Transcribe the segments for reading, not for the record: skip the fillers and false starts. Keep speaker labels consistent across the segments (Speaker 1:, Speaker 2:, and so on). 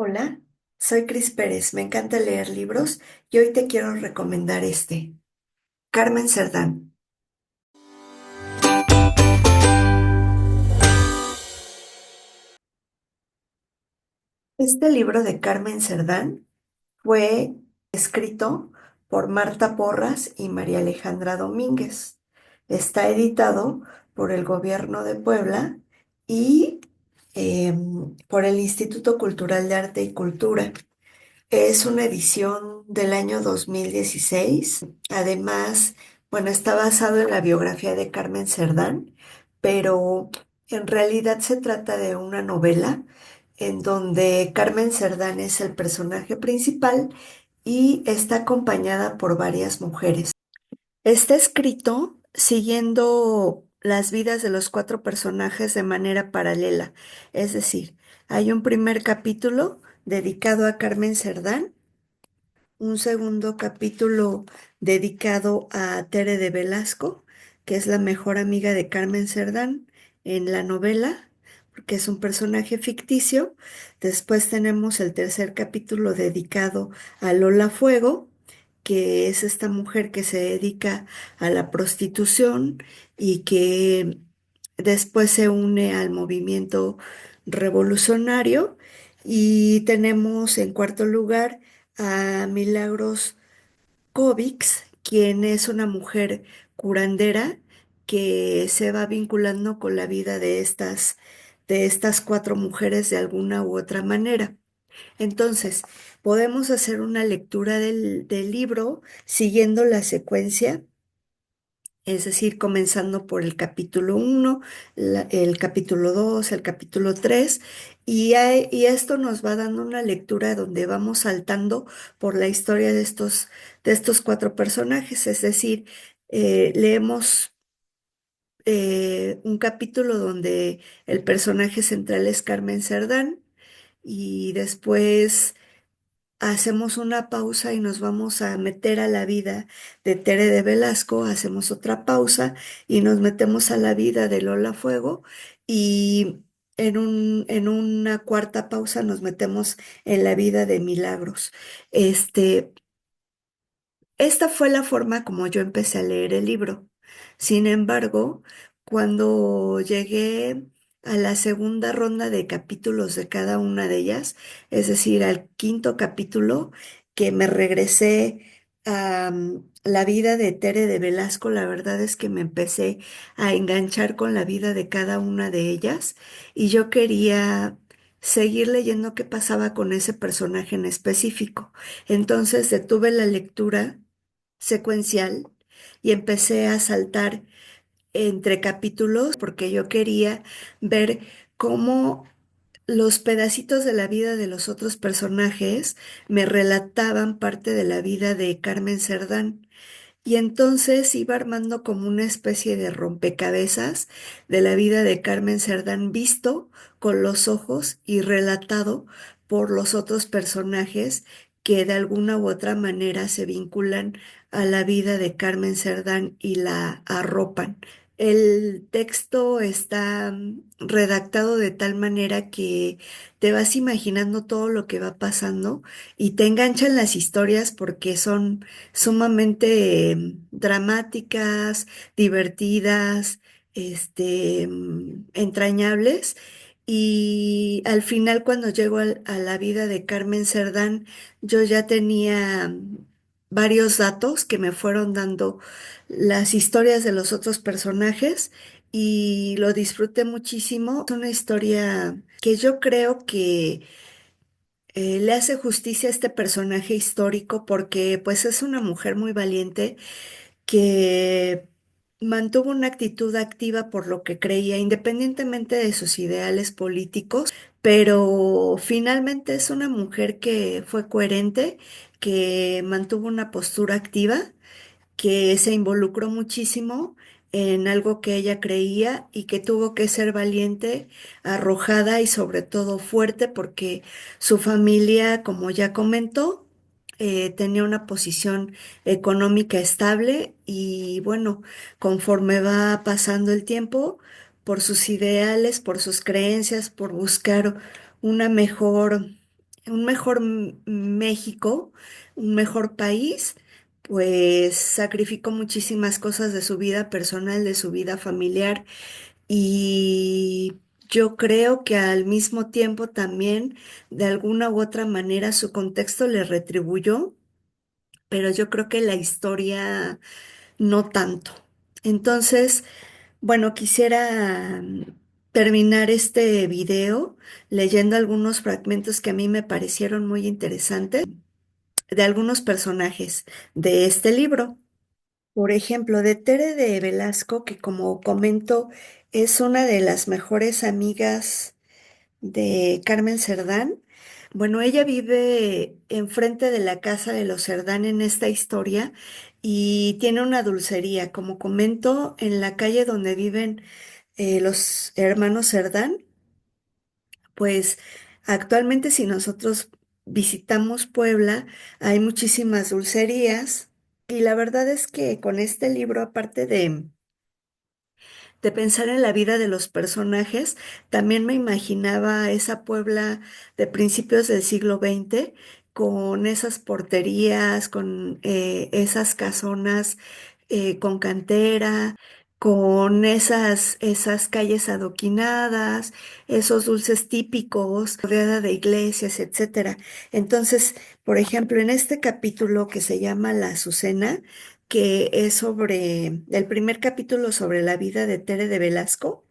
Speaker 1: Hola, soy Cris Pérez, me encanta leer libros y hoy te quiero recomendar Carmen Cerdán. Este libro de Carmen Cerdán fue escrito por Marta Porras y María Alejandra Domínguez. Está editado por el Gobierno de Puebla y por el Instituto Cultural de Arte y Cultura. Es una edición del año 2016. Además, bueno, está basado en la biografía de Carmen Cerdán, pero en realidad se trata de una novela en donde Carmen Cerdán es el personaje principal y está acompañada por varias mujeres. Está escrito siguiendo las vidas de los cuatro personajes de manera paralela, es decir, hay un primer capítulo dedicado a Carmen Cerdán, un segundo capítulo dedicado a Tere de Velasco, que es la mejor amiga de Carmen Cerdán en la novela, porque es un personaje ficticio. Después tenemos el tercer capítulo dedicado a Lola Fuego, que es esta mujer que se dedica a la prostitución y que después se une al movimiento revolucionario. Y tenemos en cuarto lugar a Milagros Kovics, quien es una mujer curandera que se va vinculando con la vida de estas cuatro mujeres de alguna u otra manera. Entonces, podemos hacer una lectura del libro siguiendo la secuencia, es decir, comenzando por el capítulo uno, el capítulo 2, el capítulo 3, y esto nos va dando una lectura donde vamos saltando por la historia de estos cuatro personajes, es decir, leemos un capítulo donde el personaje central es Carmen Cerdán y después hacemos una pausa y nos vamos a meter a la vida de Tere de Velasco, hacemos otra pausa y nos metemos a la vida de Lola Fuego y en una cuarta pausa nos metemos en la vida de Milagros. Este, esta fue la forma como yo empecé a leer el libro. Sin embargo, cuando llegué a la segunda ronda de capítulos de cada una de ellas, es decir, al quinto capítulo, que me regresé a la vida de Tere de Velasco, la verdad es que me empecé a enganchar con la vida de cada una de ellas y yo quería seguir leyendo qué pasaba con ese personaje en específico. Entonces detuve la lectura secuencial y empecé a saltar entre capítulos porque yo quería ver cómo los pedacitos de la vida de los otros personajes me relataban parte de la vida de Carmen Cerdán. Y entonces iba armando como una especie de rompecabezas de la vida de Carmen Cerdán visto con los ojos y relatado por los otros personajes que de alguna u otra manera se vinculan a la vida de Carmen Cerdán y la arropan. El texto está redactado de tal manera que te vas imaginando todo lo que va pasando y te enganchan las historias porque son sumamente dramáticas, divertidas, entrañables. Y al final, cuando llego a la vida de Carmen Cerdán, yo ya tenía varios datos que me fueron dando las historias de los otros personajes y lo disfruté muchísimo. Es una historia que yo creo que le hace justicia a este personaje histórico porque pues es una mujer muy valiente que mantuvo una actitud activa por lo que creía, independientemente de sus ideales políticos, pero finalmente es una mujer que fue coherente, que mantuvo una postura activa, que se involucró muchísimo en algo que ella creía y que tuvo que ser valiente, arrojada y sobre todo fuerte porque su familia, como ya comentó, tenía una posición económica estable y bueno, conforme va pasando el tiempo, por sus ideales, por sus creencias, por buscar una mejor un mejor México, un mejor país, pues sacrificó muchísimas cosas de su vida personal, de su vida familiar y yo creo que al mismo tiempo también de alguna u otra manera su contexto le retribuyó, pero yo creo que la historia no tanto. Entonces, bueno, quisiera terminar este video leyendo algunos fragmentos que a mí me parecieron muy interesantes de algunos personajes de este libro. Por ejemplo, de Tere de Velasco, que como comento es una de las mejores amigas de Carmen Cerdán. Bueno, ella vive enfrente de la casa de los Cerdán en esta historia y tiene una dulcería, como comento, en la calle donde viven los hermanos Cerdán. Pues actualmente si nosotros visitamos Puebla, hay muchísimas dulcerías y la verdad es que con este libro, aparte de pensar en la vida de los personajes, también me imaginaba esa Puebla de principios del siglo XX, con esas porterías, con esas casonas con cantera, con esas calles adoquinadas, esos dulces típicos, rodeada de iglesias, etcétera. Entonces, por ejemplo, en este capítulo que se llama La Azucena, que es sobre el primer capítulo sobre la vida de Tere de Velasco,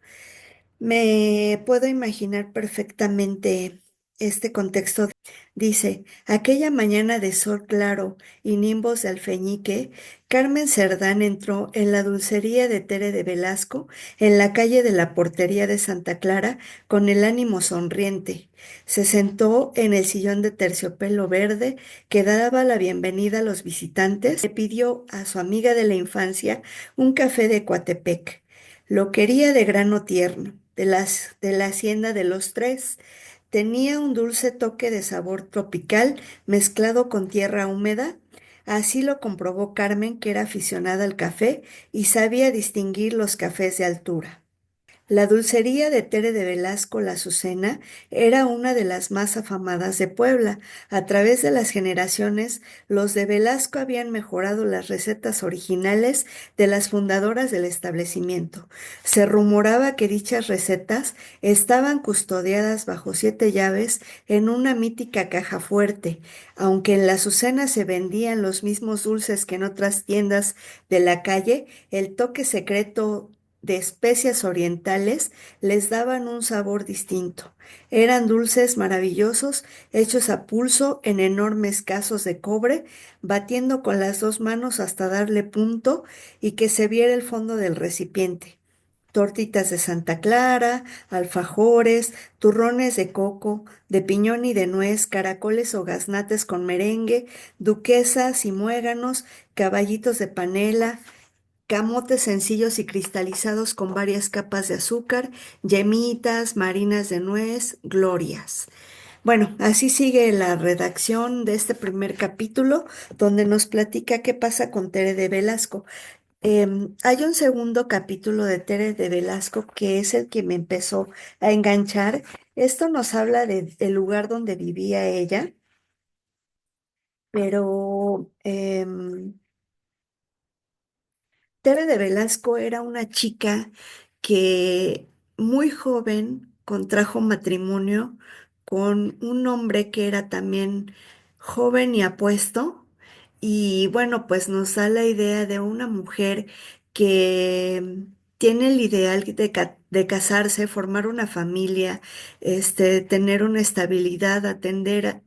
Speaker 1: me puedo imaginar perfectamente este contexto. Dice, aquella mañana de sol claro y nimbos de alfeñique, Carmen Cerdán entró en la dulcería de Tere de Velasco, en la calle de la Portería de Santa Clara, con el ánimo sonriente. Se sentó en el sillón de terciopelo verde que daba la bienvenida a los visitantes. Le pidió a su amiga de la infancia un café de Coatepec. Lo quería de grano tierno, de la hacienda de los tres. Tenía un dulce toque de sabor tropical mezclado con tierra húmeda. Así lo comprobó Carmen, que era aficionada al café y sabía distinguir los cafés de altura. La dulcería de Tere de Velasco La Azucena era una de las más afamadas de Puebla. A través de las generaciones, los de Velasco habían mejorado las recetas originales de las fundadoras del establecimiento. Se rumoraba que dichas recetas estaban custodiadas bajo 7 llaves en una mítica caja fuerte. Aunque en La Azucena se vendían los mismos dulces que en otras tiendas de la calle, el toque secreto de especias orientales les daban un sabor distinto. Eran dulces maravillosos, hechos a pulso en enormes casos de cobre, batiendo con las dos manos hasta darle punto y que se viera el fondo del recipiente. Tortitas de Santa Clara, alfajores, turrones de coco, de piñón y de nuez, caracoles o gaznates con merengue, duquesas y muéganos, caballitos de panela, camotes sencillos y cristalizados con varias capas de azúcar, yemitas, marinas de nuez, glorias. Bueno, así sigue la redacción de este primer capítulo, donde nos platica qué pasa con Tere de Velasco. Hay un segundo capítulo de Tere de Velasco que es el que me empezó a enganchar. Esto nos habla del lugar donde vivía ella, pero Tere de Velasco era una chica que muy joven contrajo matrimonio con un hombre que era también joven y apuesto. Y bueno, pues nos da la idea de una mujer que tiene el ideal de casarse, formar una familia, tener una estabilidad, atender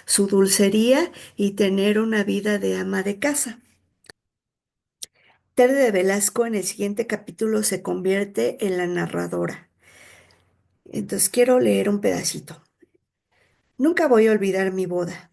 Speaker 1: su dulcería y tener una vida de ama de casa. Tere de Velasco en el siguiente capítulo se convierte en la narradora. Entonces quiero leer un pedacito. Nunca voy a olvidar mi boda.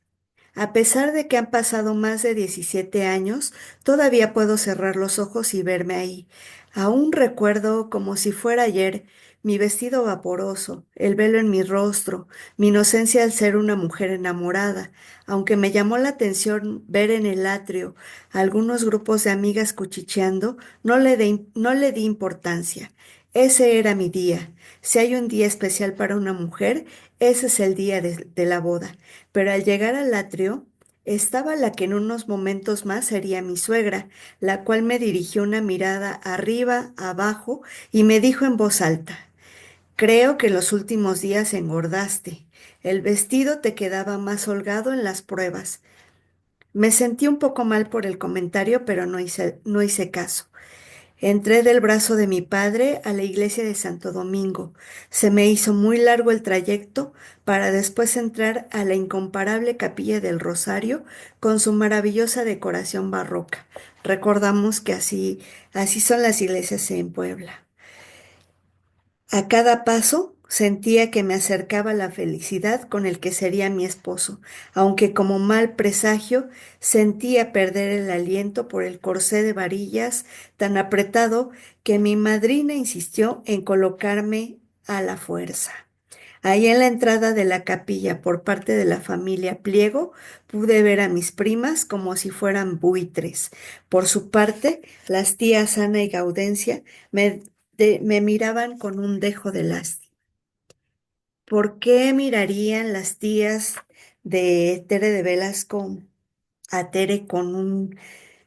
Speaker 1: A pesar de que han pasado más de 17 años, todavía puedo cerrar los ojos y verme ahí. Aún recuerdo como si fuera ayer mi vestido vaporoso, el velo en mi rostro, mi inocencia al ser una mujer enamorada, aunque me llamó la atención ver en el atrio algunos grupos de amigas cuchicheando, no le di importancia. Ese era mi día. Si hay un día especial para una mujer, ese es el día de la boda. Pero al llegar al atrio, estaba la que en unos momentos más sería mi suegra, la cual me dirigió una mirada arriba, abajo, y me dijo en voz alta: Creo que los últimos días engordaste. El vestido te quedaba más holgado en las pruebas. Me sentí un poco mal por el comentario, pero no hice caso. Entré del brazo de mi padre a la iglesia de Santo Domingo. Se me hizo muy largo el trayecto para después entrar a la incomparable capilla del Rosario con su maravillosa decoración barroca. Recordamos que así son las iglesias en Puebla. A cada paso sentía que me acercaba la felicidad con el que sería mi esposo, aunque como mal presagio sentía perder el aliento por el corsé de varillas tan apretado que mi madrina insistió en colocarme a la fuerza. Ahí en la entrada de la capilla por parte de la familia Pliego pude ver a mis primas como si fueran buitres. Por su parte, las tías Ana y Gaudencia me miraban con un dejo de lástima. ¿Por qué mirarían las tías de Tere de Velasco a Tere con un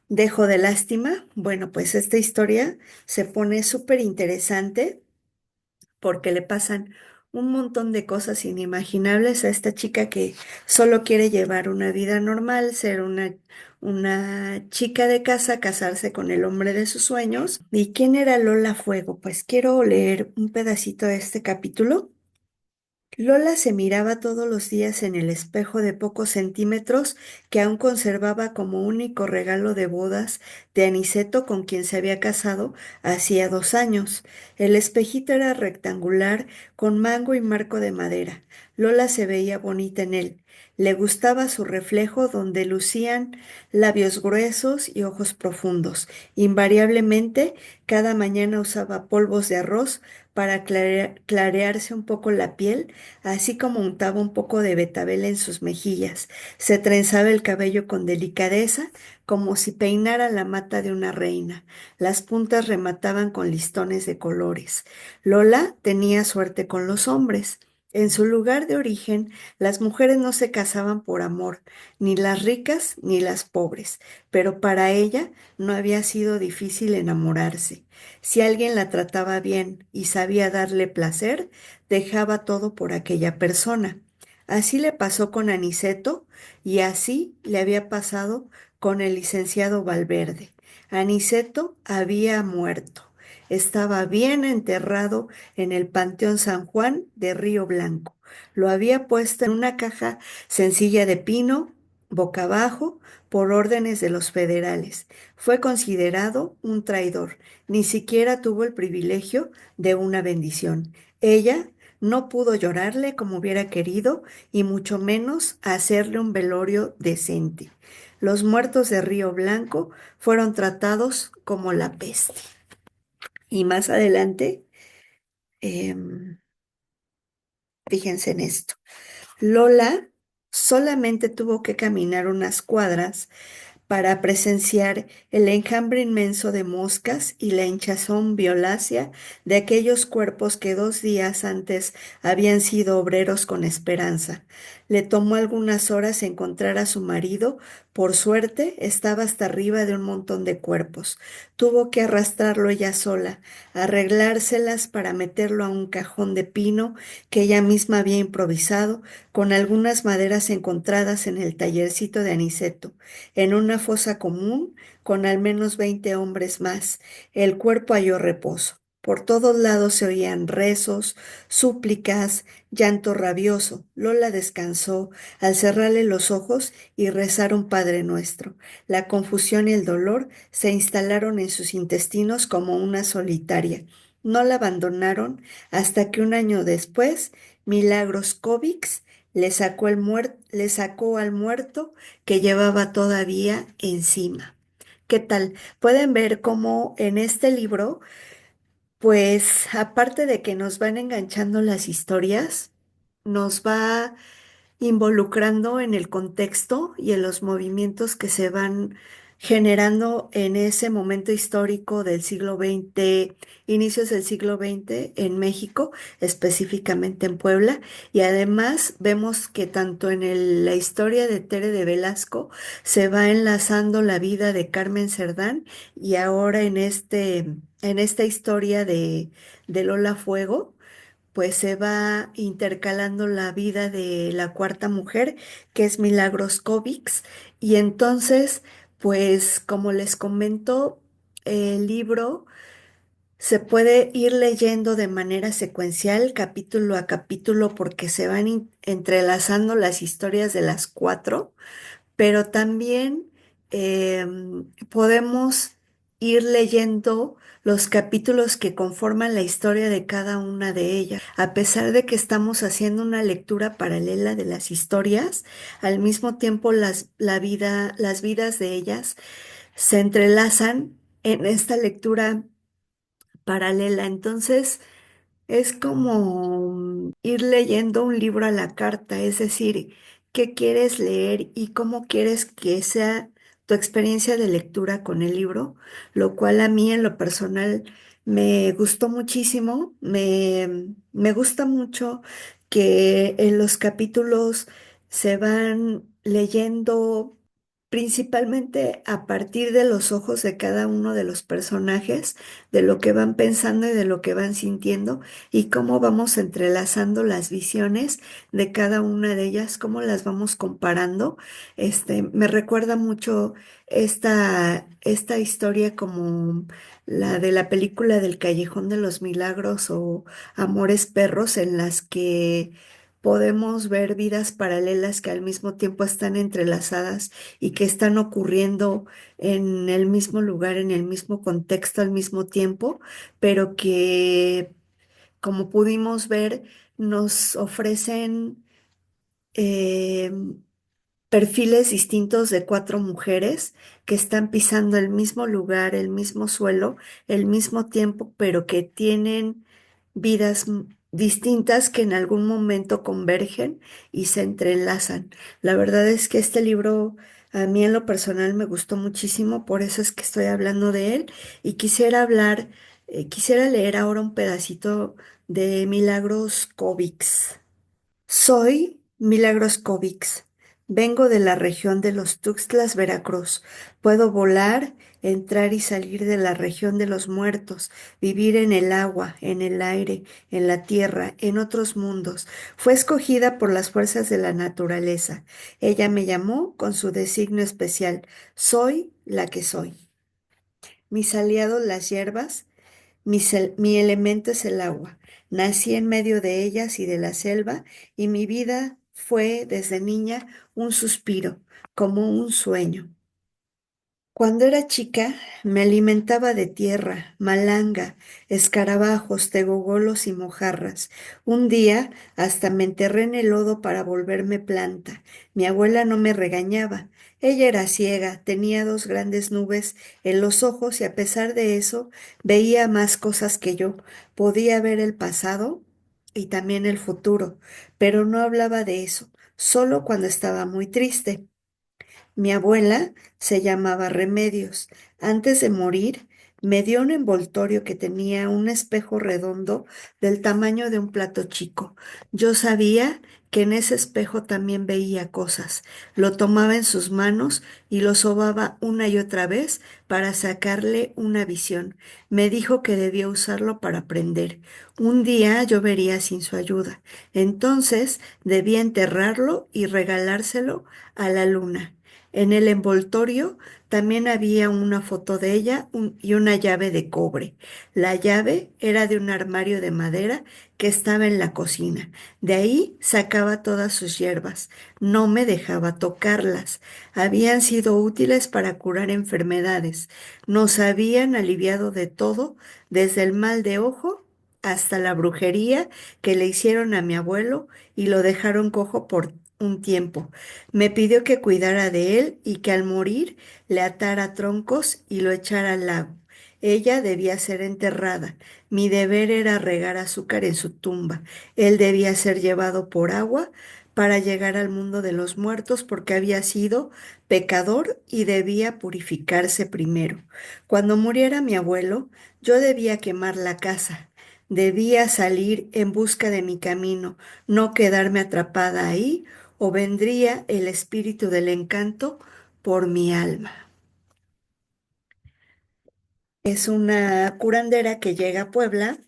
Speaker 1: dejo de lástima? Bueno, pues esta historia se pone súper interesante porque le pasan un montón de cosas inimaginables a esta chica que solo quiere llevar una vida normal, ser una chica de casa, casarse con el hombre de sus sueños. ¿Y quién era Lola Fuego? Pues quiero leer un pedacito de este capítulo. Lola se miraba todos los días en el espejo de pocos centímetros que aún conservaba como único regalo de bodas de Aniceto con quien se había casado hacía 2 años. El espejito era rectangular con mango y marco de madera. Lola se veía bonita en él. Le gustaba su reflejo donde lucían labios gruesos y ojos profundos. Invariablemente, cada mañana usaba polvos de arroz para clarearse un poco la piel, así como untaba un poco de betabel en sus mejillas. Se trenzaba el cabello con delicadeza, como si peinara la mata de una reina. Las puntas remataban con listones de colores. Lola tenía suerte con los hombres. En su lugar de origen, las mujeres no se casaban por amor, ni las ricas ni las pobres, pero para ella no había sido difícil enamorarse. Si alguien la trataba bien y sabía darle placer, dejaba todo por aquella persona. Así le pasó con Aniceto y así le había pasado con el licenciado Valverde. Aniceto había muerto. Estaba bien enterrado en el Panteón San Juan de Río Blanco. Lo había puesto en una caja sencilla de pino, boca abajo, por órdenes de los federales. Fue considerado un traidor. Ni siquiera tuvo el privilegio de una bendición. Ella no pudo llorarle como hubiera querido y mucho menos hacerle un velorio decente. Los muertos de Río Blanco fueron tratados como la peste. Y más adelante, em, fíjense en esto. Lola solamente tuvo que caminar unas cuadras para presenciar el enjambre inmenso de moscas y la hinchazón violácea de aquellos cuerpos que 2 días antes habían sido obreros con esperanza. Le tomó algunas horas encontrar a su marido. Por suerte, estaba hasta arriba de un montón de cuerpos. Tuvo que arrastrarlo ella sola, arreglárselas para meterlo a un cajón de pino que ella misma había improvisado con algunas maderas encontradas en el tallercito de Aniceto, en una fosa común con al menos 20 hombres más. El cuerpo halló reposo. Por todos lados se oían rezos, súplicas, llanto rabioso. Lola descansó al cerrarle los ojos y rezar un Padre Nuestro. La confusión y el dolor se instalaron en sus intestinos como una solitaria. No la abandonaron hasta que 1 año después, Milagros Kovics le sacó al muerto que llevaba todavía encima. ¿Qué tal? Pueden ver cómo en este libro, pues aparte de que nos van enganchando las historias, nos va involucrando en el contexto y en los movimientos que se van generando en ese momento histórico del siglo XX, inicios del siglo XX en México, específicamente en Puebla. Y además vemos que tanto en la historia de Tere de Velasco se va enlazando la vida de Carmen Cerdán y ahora en esta historia de Lola Fuego pues se va intercalando la vida de la cuarta mujer, que es Milagros Covics, y entonces, pues como les comento, el libro se puede ir leyendo de manera secuencial, capítulo a capítulo, porque se van entrelazando las historias de las cuatro, pero también podemos ir leyendo los capítulos que conforman la historia de cada una de ellas. A pesar de que estamos haciendo una lectura paralela de las historias, al mismo tiempo las vidas de ellas se entrelazan en esta lectura paralela. Entonces, es como ir leyendo un libro a la carta, es decir, qué quieres leer y cómo quieres que sea tu experiencia de lectura con el libro, lo cual a mí en lo personal me gustó muchísimo, me gusta mucho que en los capítulos se van leyendo principalmente a partir de los ojos de cada uno de los personajes, de lo que van pensando y de lo que van sintiendo y cómo vamos entrelazando las visiones de cada una de ellas, cómo las vamos comparando. Me recuerda mucho esta historia como la de la película del Callejón de los Milagros o Amores Perros, en las que podemos ver vidas paralelas que al mismo tiempo están entrelazadas y que están ocurriendo en el mismo lugar, en el mismo contexto al mismo tiempo, pero que como pudimos ver, nos ofrecen eh, perfiles distintos de cuatro mujeres que están pisando el mismo lugar, el mismo suelo, el mismo tiempo, pero que tienen vidas distintas que en algún momento convergen y se entrelazan. La verdad es que este libro a mí en lo personal me gustó muchísimo, por eso es que estoy hablando de él y quisiera leer ahora un pedacito de Milagros Covics. Soy Milagros Covics. Vengo de la región de los Tuxtlas, Veracruz. Puedo volar, entrar y salir de la región de los muertos, vivir en el agua, en el aire, en la tierra, en otros mundos. Fue escogida por las fuerzas de la naturaleza. Ella me llamó con su designio especial. Soy la que soy. Mis aliados, las hierbas, mi elemento es el agua. Nací en medio de ellas y de la selva, y mi vida fue desde niña un suspiro, como un sueño. Cuando era chica, me alimentaba de tierra, malanga, escarabajos, tegogolos y mojarras. Un día hasta me enterré en el lodo para volverme planta. Mi abuela no me regañaba. Ella era ciega, tenía dos grandes nubes en los ojos y a pesar de eso veía más cosas que yo. Podía ver el pasado y también el futuro, pero no hablaba de eso, solo cuando estaba muy triste. Mi abuela se llamaba Remedios. Antes de morir, me dio un envoltorio que tenía un espejo redondo del tamaño de un plato chico. Yo sabía que en ese espejo también veía cosas. Lo tomaba en sus manos y lo sobaba una y otra vez para sacarle una visión. Me dijo que debía usarlo para aprender. Un día yo vería sin su ayuda. Entonces debía enterrarlo y regalárselo a la luna. En el envoltorio también había una foto de ella y una llave de cobre. La llave era de un armario de madera que estaba en la cocina. De ahí sacaba todas sus hierbas. No me dejaba tocarlas. Habían sido útiles para curar enfermedades. Nos habían aliviado de todo, desde el mal de ojo hasta la brujería que le hicieron a mi abuelo y lo dejaron cojo por un tiempo. Me pidió que cuidara de él y que al morir le atara troncos y lo echara al lago. Ella debía ser enterrada. Mi deber era regar azúcar en su tumba. Él debía ser llevado por agua para llegar al mundo de los muertos porque había sido pecador y debía purificarse primero. Cuando muriera mi abuelo, yo debía quemar la casa. Debía salir en busca de mi camino, no quedarme atrapada ahí, o vendría el espíritu del encanto por mi alma. Es una curandera que llega a Puebla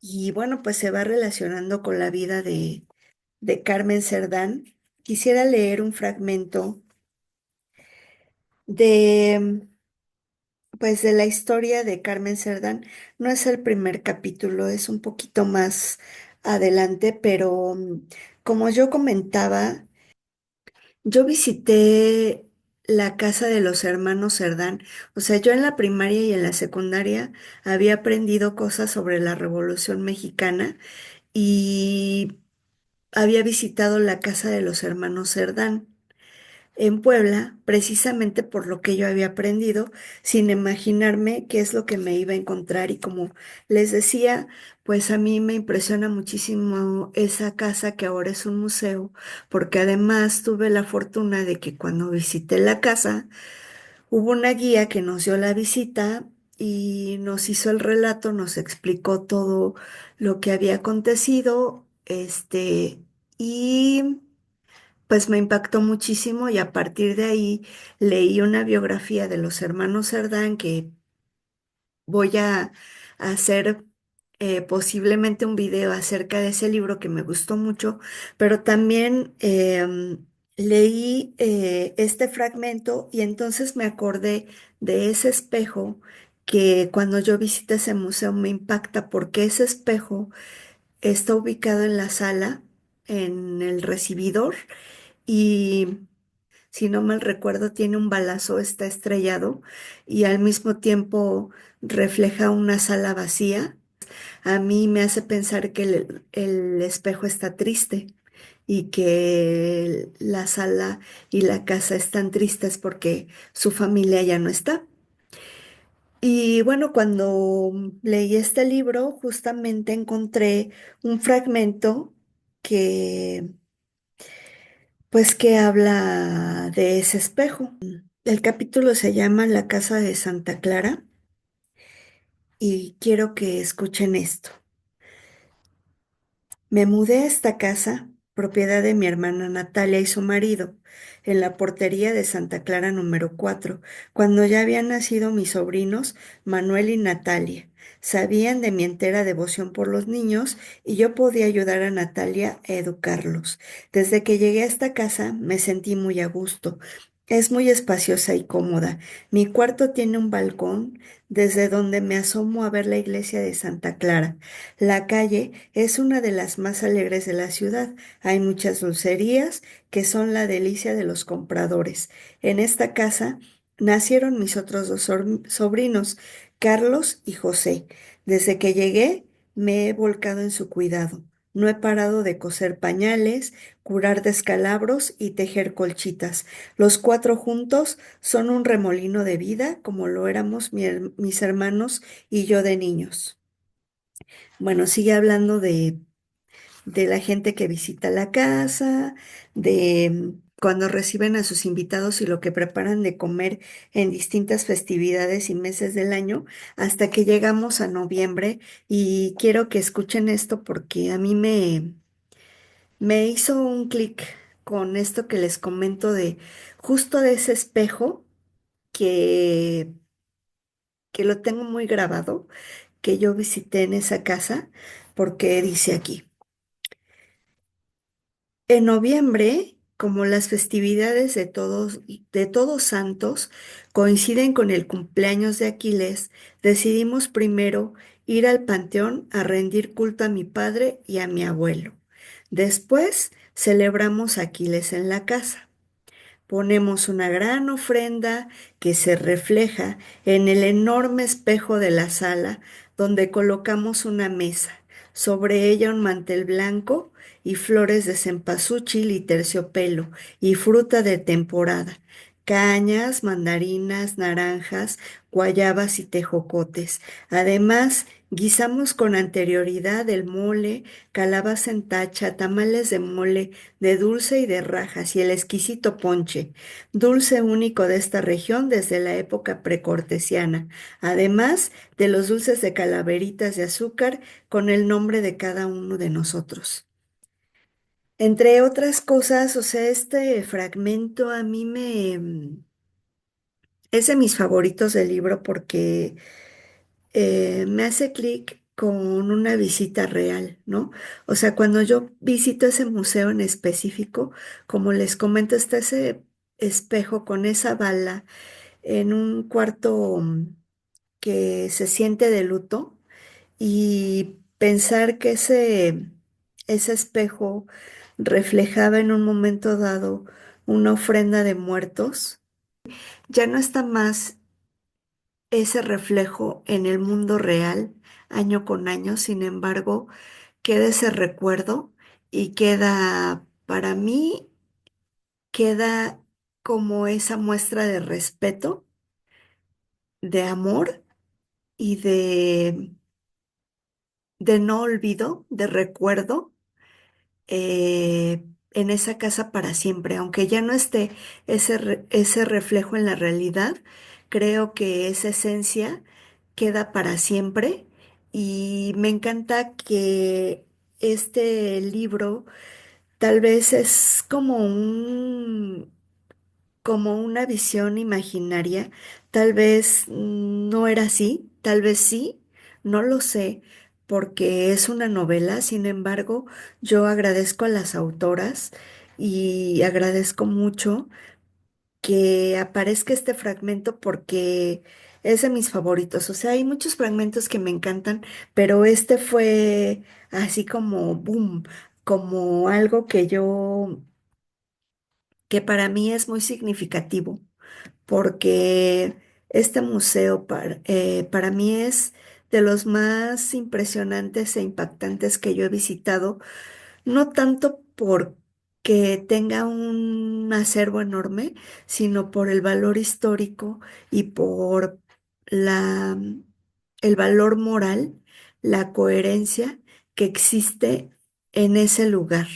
Speaker 1: y bueno, pues se va relacionando con la vida de Carmen Cerdán. Quisiera leer un fragmento de, pues, de la historia de Carmen Cerdán. No es el primer capítulo, es un poquito más adelante, pero como yo comentaba, yo visité la casa de los hermanos Cerdán. O sea, yo en la primaria y en la secundaria había aprendido cosas sobre la Revolución Mexicana y había visitado la casa de los hermanos Cerdán en Puebla, precisamente por lo que yo había aprendido, sin imaginarme qué es lo que me iba a encontrar. Y como les decía, pues a mí me impresiona muchísimo esa casa que ahora es un museo, porque además tuve la fortuna de que cuando visité la casa, hubo una guía que nos dio la visita y nos hizo el relato, nos explicó todo lo que había acontecido, y pues me impactó muchísimo y a partir de ahí leí una biografía de los hermanos Cerdán que voy a hacer posiblemente un video acerca de ese libro que me gustó mucho, pero también leí este fragmento y entonces me acordé de ese espejo que cuando yo visité ese museo me impacta porque ese espejo está ubicado en la sala, en el recibidor y si no mal recuerdo, tiene un balazo, está estrellado y al mismo tiempo refleja una sala vacía. A mí me hace pensar que el espejo está triste y que la sala y la casa están tristes porque su familia ya no está. Y bueno, cuando leí este libro, justamente encontré un fragmento que, pues, que habla de ese espejo. El capítulo se llama La casa de Santa Clara y quiero que escuchen esto. Me mudé a esta casa, propiedad de mi hermana Natalia y su marido, en la portería de Santa Clara número 4, cuando ya habían nacido mis sobrinos Manuel y Natalia. Sabían de mi entera devoción por los niños y yo podía ayudar a Natalia a educarlos. Desde que llegué a esta casa me sentí muy a gusto. Es muy espaciosa y cómoda. Mi cuarto tiene un balcón desde donde me asomo a ver la iglesia de Santa Clara. La calle es una de las más alegres de la ciudad. Hay muchas dulcerías que son la delicia de los compradores. En esta casa nacieron mis otros dos sobrinos, Carlos y José. Desde que llegué, me he volcado en su cuidado. No he parado de coser pañales, curar descalabros y tejer colchitas. Los cuatro juntos son un remolino de vida, como lo éramos mis hermanos y yo de niños. Bueno, sigue hablando de la gente que visita la casa, de cuando reciben a sus invitados y lo que preparan de comer en distintas festividades y meses del año, hasta que llegamos a noviembre. Y quiero que escuchen esto porque a mí me hizo un clic con esto que les comento de justo de ese espejo que, que lo tengo muy grabado, que yo visité en esa casa, porque dice aquí. En noviembre, como las festividades de Todos Santos coinciden con el cumpleaños de Aquiles, decidimos primero ir al panteón a rendir culto a mi padre y a mi abuelo. Después celebramos a Aquiles en la casa. Ponemos una gran ofrenda que se refleja en el enorme espejo de la sala, donde colocamos una mesa, sobre ella un mantel blanco y flores de cempasúchil y terciopelo y fruta de temporada, cañas, mandarinas, naranjas, guayabas y tejocotes. Además, Guisamos con anterioridad el mole, calabaza en tacha, tamales de mole, de dulce y de rajas, y el exquisito ponche, dulce único de esta región desde la época precortesiana, además de los dulces de calaveritas de azúcar con el nombre de cada uno de nosotros. Entre otras cosas, o sea, este fragmento a mí es de mis favoritos del libro porque me hace clic con una visita real, ¿no? O sea, cuando yo visito ese museo en específico, como les comento, está ese espejo con esa bala en un cuarto que se siente de luto y pensar que ese espejo reflejaba en un momento dado una ofrenda de muertos, ya no está más ese reflejo en el mundo real año con año. Sin embargo, queda ese recuerdo y queda, para mí, queda como esa muestra de respeto, de amor y de no olvido, de recuerdo en esa casa para siempre. Aunque ya no esté ese reflejo en la realidad, creo que esa esencia queda para siempre y me encanta que este libro tal vez es como una visión imaginaria, tal vez no era así, tal vez sí, no lo sé, porque es una novela. Sin embargo, yo agradezco a las autoras y agradezco mucho que aparezca este fragmento porque es de mis favoritos. O sea, hay muchos fragmentos que me encantan, pero este fue así como boom, como algo que para mí es muy significativo porque este museo para mí es de los más impresionantes e impactantes que yo he visitado, no tanto porque tenga un acervo enorme, sino por el valor histórico y por la, el valor moral, la coherencia que existe en ese lugar,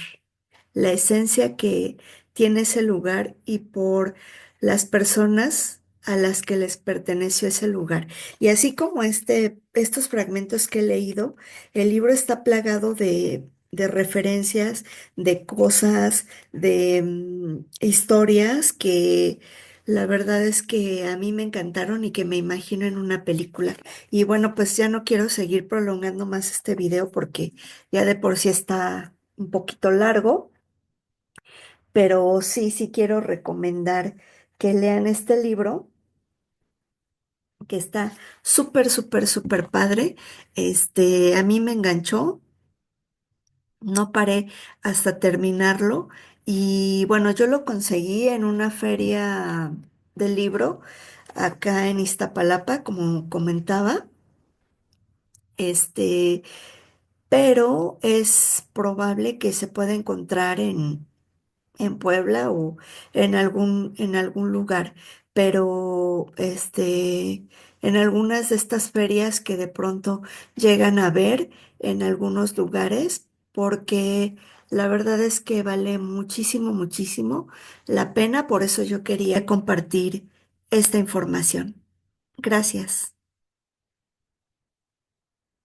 Speaker 1: la esencia que tiene ese lugar y por las personas a las que les perteneció ese lugar. Y así como estos fragmentos que he leído, el libro está plagado de referencias, de cosas, de historias que la verdad es que a mí me encantaron y que me imagino en una película. Y bueno, pues ya no quiero seguir prolongando más este video porque ya de por sí está un poquito largo, pero sí, sí quiero recomendar que lean este libro que está súper, súper, súper padre. A mí me enganchó, no paré hasta terminarlo y bueno, yo lo conseguí en una feria del libro acá en Iztapalapa, como comentaba, este, pero es probable que se pueda encontrar en Puebla o en algún lugar, pero en algunas de estas ferias que de pronto llegan a ver en algunos lugares, porque la verdad es que vale muchísimo, muchísimo la pena, por eso yo quería compartir esta información. Gracias.